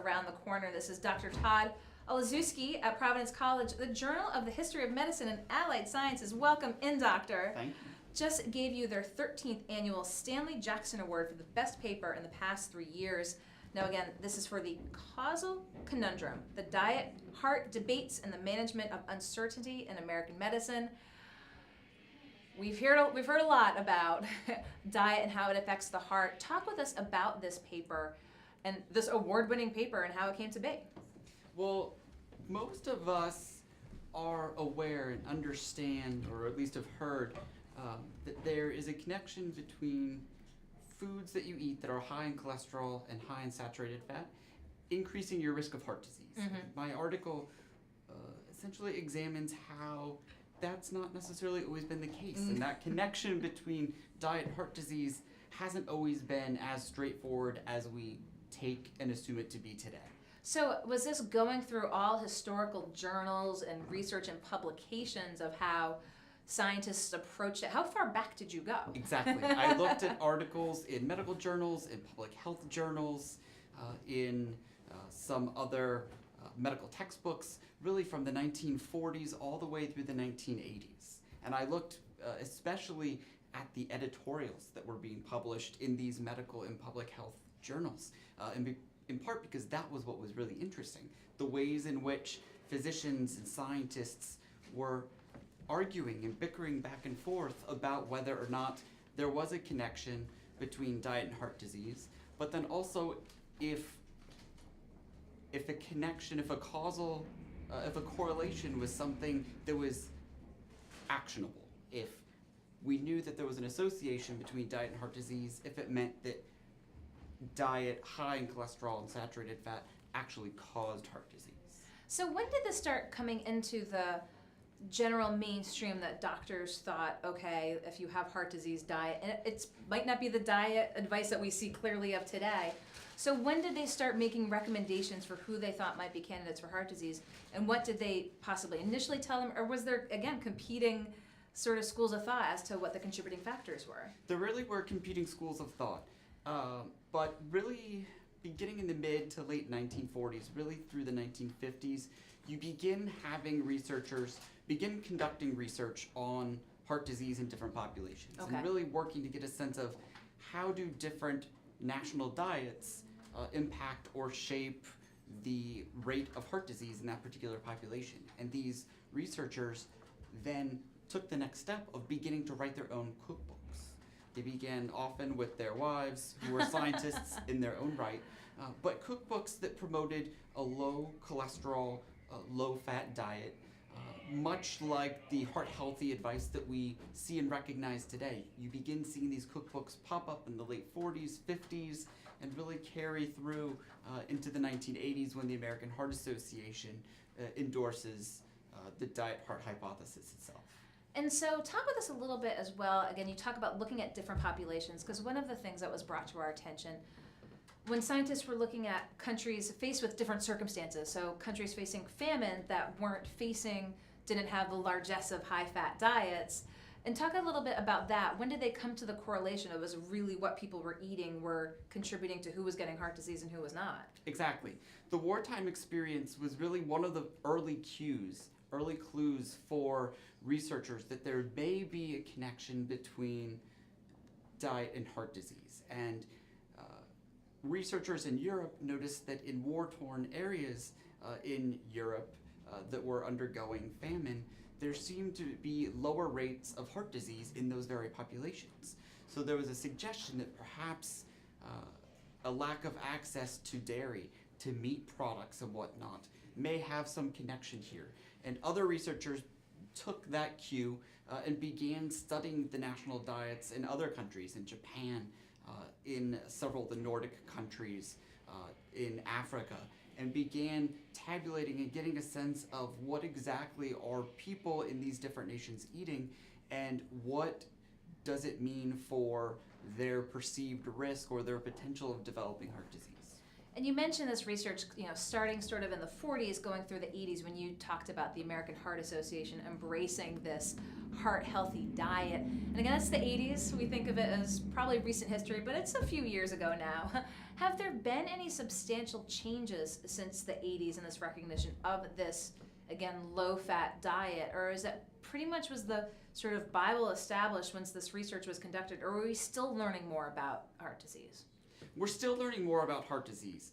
around the corner. This is Dr. Todd Olszewski at Providence College, the Journal of the History of Medicine and Allied Sciences. Welcome in, Doctor. Thank you. Just gave you their 13th annual Stanley Jackson Award for the best paper in the past 3 years. Now again, this is for the causal conundrum, the diet, heart debates, and the management of uncertainty in American medicine. We've heard a lot about diet and how it affects the heart. Talk with us about this paper and this award-winning paper and how it came to be. Well, most of us are aware and understand, or at least have heard, that there is a connection between foods that you eat that are high in cholesterol and high in saturated fat, increasing your risk of heart disease. Mm-hmm. My article essentially examines how that's not necessarily always been the case, and that connection between diet and heart disease hasn't always been as straightforward as we take and assume it to be today. So was this going through all historical journals and research and publications of how scientists approached it? How far back did you go? Exactly. I looked at articles in medical journals, in public health journals, in some other medical textbooks, really from the 1940s all the way through the 1980s. And I looked especially at the editorials that were being published in these medical and public health journals, in part because that was what was really interesting. The ways in which physicians and scientists were arguing and bickering back and forth about whether or not there was a connection between diet and heart disease, but then also if a connection, if a correlation was something that was actionable, if we knew that there was an association between diet and heart disease, if it meant that diet high in cholesterol and saturated fat actually caused heart disease. So when did this start coming into the general mainstream that doctors thought, okay, if you have heart disease, diet, and it might not be the diet advice that we see clearly of today. So when did they start making recommendations for who they thought might be candidates for heart disease, and what did they possibly initially tell them, or was there, again, competing sort of schools of thought as to what the contributing factors were? There really were competing schools of thought, but really beginning in the mid to late 1940s, really through the 1950s, you begin having researchers begin conducting research on heart disease in different populations, okay, and really working to get a sense of how do different national diets impact or shape the rate of heart disease in that particular population. And these researchers then took the next step of beginning to write their own cookbooks. They began often with their wives, who were scientists in their own right, but cookbooks that promoted a low cholesterol, low fat diet, much like the heart healthy advice that we see and recognize today. You begin seeing these cookbooks pop up in the late 40s, 50s, and really carry through into the 1980s when the American Heart Association endorses the diet heart hypothesis itself. And so talk with us a little bit as well. Again, you talk about looking at different populations, because one of the things that was brought to our attention when scientists were looking at countries faced with different circumstances, so countries facing famine that didn't have the largesse of high-fat diets, and talk a little bit about that. When did they come to the correlation of was really what people were eating were contributing to who was getting heart disease and who was not? Exactly. The wartime experience was really one of the early clues for researchers that there may be a connection between diet and heart disease. And researchers in Europe noticed that in war-torn areas in Europe that were undergoing famine, there seemed to be lower rates of heart disease in those very populations. So there was a suggestion that perhaps a lack of access to dairy, to meat products and whatnot, may have some connection here. And other researchers took that cue and began studying the national diets in other countries, in Japan, in several of the Nordic countries, in Africa, and began tabulating and getting a sense of what exactly are people in these different nations eating, and what does it mean for their perceived risk or their potential of developing heart disease. And you mentioned this research, starting sort of in the 40s, going through the 80s, when you talked about the American Heart Association embracing this heart-healthy diet. And again, it's the 80s. We think of it as probably recent history, but it's a few years ago now. Have there been any substantial changes since the 80s in this recognition of this, again, low-fat diet? Or is that pretty much was the sort of Bible established once this research was conducted? Or are we still learning more about heart disease? We're still learning more about heart disease.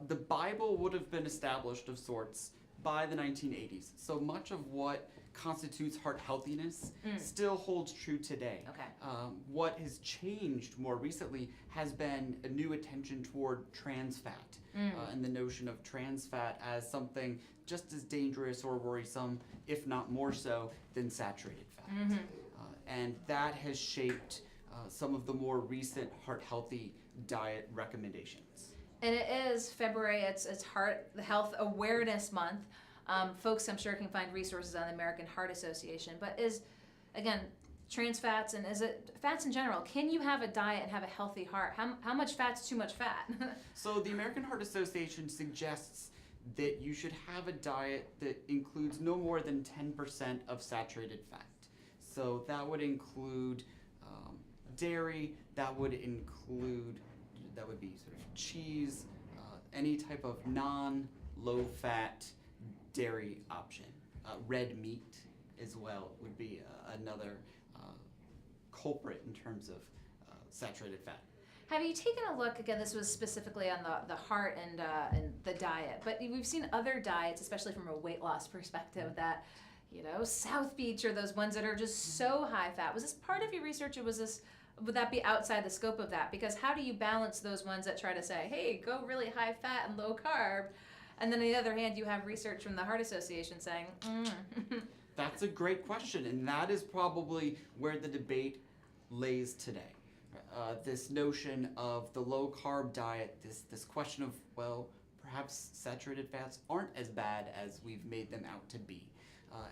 The Bible would have been established of sorts by the 1980s. So much of what constitutes heart healthiness still holds true today. Okay. What has changed more recently has been a new attention toward trans fat and the notion of trans fat as something just as dangerous or worrisome, if not more so, than saturated fat. And that has shaped some of the more recent heart healthy diet recommendations. And it is February, it's Heart Health Awareness Month. Folks, I'm sure, can find resources on the American Heart Association. But again, trans fats, and is it fats in general, can you have a diet and have a healthy heart? How much fat's too much fat? So the American Heart Association suggests that you should have a diet that includes no more than 10% of saturated fat. So that would include dairy, that would be sort of cheese, any type of non-low-fat dairy option. Red meat as well would be another culprit in terms of saturated fat. Have you taken a look, again, this was specifically on the heart and the diet, but we've seen other diets, especially from a weight loss perspective, that, South Beach or those ones that are just so high fat. Was this part of your research, or would that be outside the scope of that? Because how do you balance those ones that try to say, hey, go really high fat and low carb, and then on the other hand, you have research from the Heart Association saying, That's a great question, and that is probably where the debate lays today. This notion of the low carb diet, this question of, well, perhaps saturated fats aren't as bad as we've made them out to be.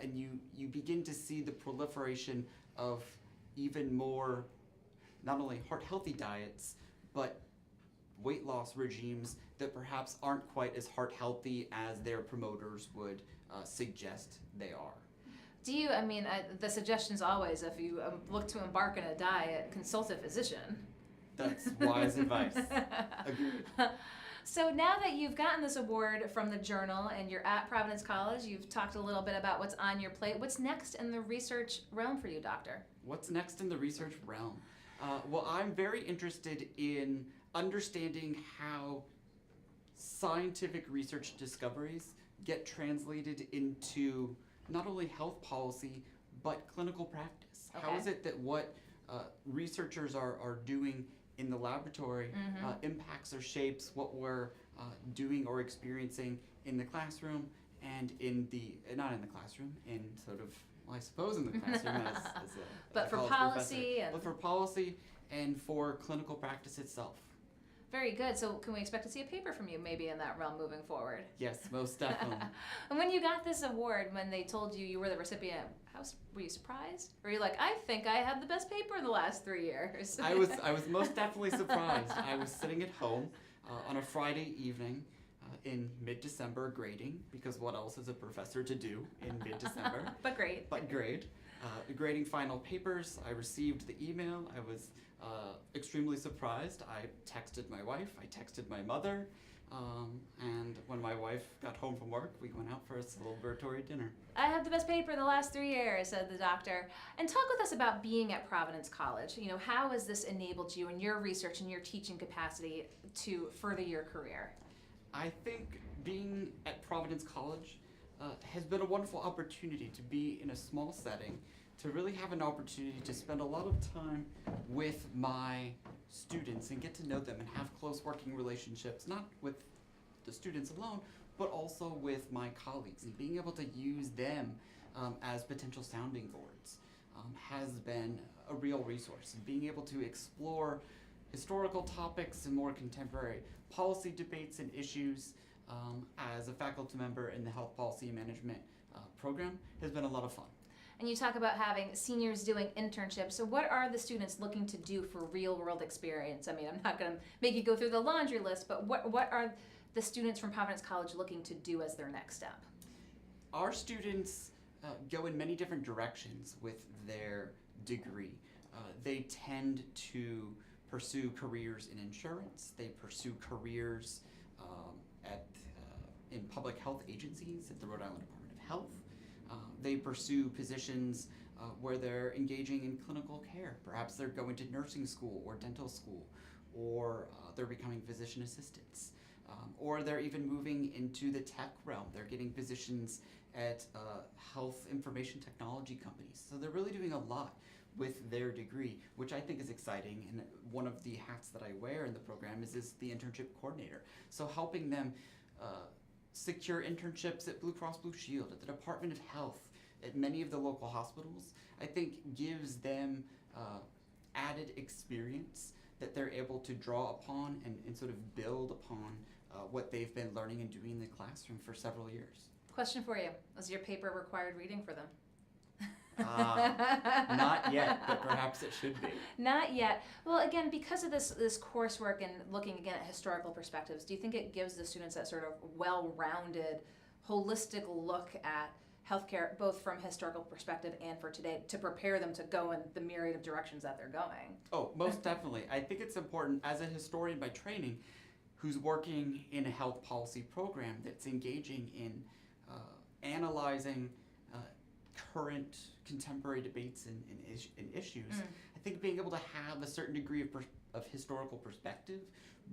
And you begin to see the proliferation of even more, not only heart healthy diets, but weight loss regimes that perhaps aren't quite as heart healthy as their promoters would suggest they are. The suggestion's always, if you look to embark on a diet, consult a physician. That's wise advice. Agreed. So now that you've gotten this award from the Journal and you're at Providence College, you've talked a little bit about what's on your plate. What's next in the research realm for you, Doctor? What's next in the research realm? Well, I'm very interested in understanding how scientific research discoveries get translated into not only health policy, but clinical practice. Okay. How is it that what researchers are doing in the laboratory impacts or shapes what we're doing or experiencing in the classroom and not in the classroom, in sort of, well, I suppose in the classroom as a but for college policy professor, but for policy and for clinical practice itself. Very good. So can we expect to see a paper from you maybe in that realm moving forward? Yes, most definitely. And when you got this award, when they told you were the recipient, were you surprised? Or were you like, I think I had the best paper in the last 3 years? I was most definitely surprised. I was sitting at home on a Friday evening in mid-December grading, because what else is a professor to do in mid-December? But great. Grading final papers. I received the email. I was extremely surprised. I texted my wife. I texted my mother. And when my wife got home from work, we went out for a celebratory dinner. I have the best paper in the last 3 years, said the doctor. And talk with us about being at Providence College. How has this enabled you in your research and your teaching capacity to further your career? I think being at Providence College has been a wonderful opportunity to be in a small setting, to really have an opportunity to spend a lot of time with my students and get to know them and have close working relationships, not with the students alone, but also with my colleagues, and being able to use them as potential sounding boards has been a real resource. And being able to explore historical topics and more contemporary policy debates and issues as a faculty member in the Health Policy Management program has been a lot of fun. And you talk about having seniors doing internships. So what are the students looking to do for real world experience? I mean, I'm not going to make you go through the laundry list, but what are the students from Providence College looking to do as their next step? Our students go in many different directions with their degree. They tend to pursue careers in insurance. They pursue careers in public health agencies at the Rhode Island Department of Health. They pursue positions where they're engaging in clinical care. Perhaps they're going to nursing school or dental school, or they're becoming physician assistants. Or they're even moving into the tech realm. They're getting positions at health information technology companies. So they're really doing a lot with their degree, which I think is exciting. And one of the hats that I wear in the program is the internship coordinator. So helping them secure internships at Blue Cross Blue Shield, at the Department of Health, at many of the local hospitals, I think gives them added experience that they're able to draw upon and sort of build upon what they've been learning and doing in the classroom for several years. Question for you. Was your paper required reading for them? Not yet, but perhaps it should be. Not yet. Well, again, because of this coursework and looking again at historical perspectives, do you think it gives the students that sort of well-rounded, holistic look at healthcare, both from historical perspective and for today, to prepare them to go in the myriad of directions that they're going? Oh, most definitely. I think it's important as a historian by training who's working in a health policy program that's engaging in analyzing current contemporary debates and issues. I think being able to have a certain degree of historical perspective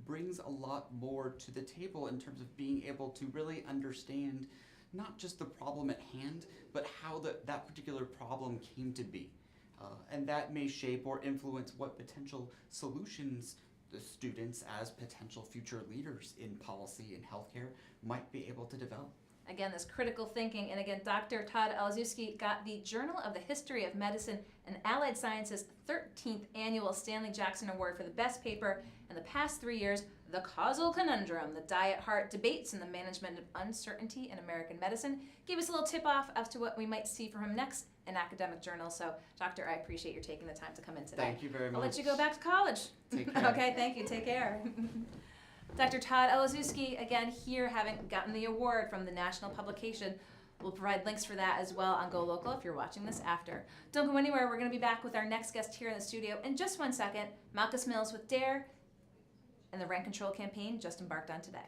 brings a lot more to the table in terms of being able to really understand not just the problem at hand, but how that particular problem came to be. And that may shape or influence what potential solutions the students as potential future leaders in policy and healthcare might be able to develop. Again, this critical thinking. And again, Dr. Todd Olszewski got the Journal of the History of Medicine and Allied Sciences 13th Annual Stanley Jackson Award for the best paper in the past 3 years, The Causal Conundrum, the Diet-Heart Debates in the Management of Uncertainty in American Medicine. Gave us a little tip-off as to what we might see from him next in academic journals. So, Doctor, I appreciate your taking the time to come in today. Thank you very much. I'll let you go back to college. Take care. Okay, thank you. Take care. Dr. Todd Olszewski, again, here having gotten the award from the national publication. We'll provide links for that as well on Golocal if you're watching this after. Don't go anywhere. We're going to be back with our next guest here in the studio in just 1 second. Malchus Mills with DARE and the Rent Control campaign just embarked on today.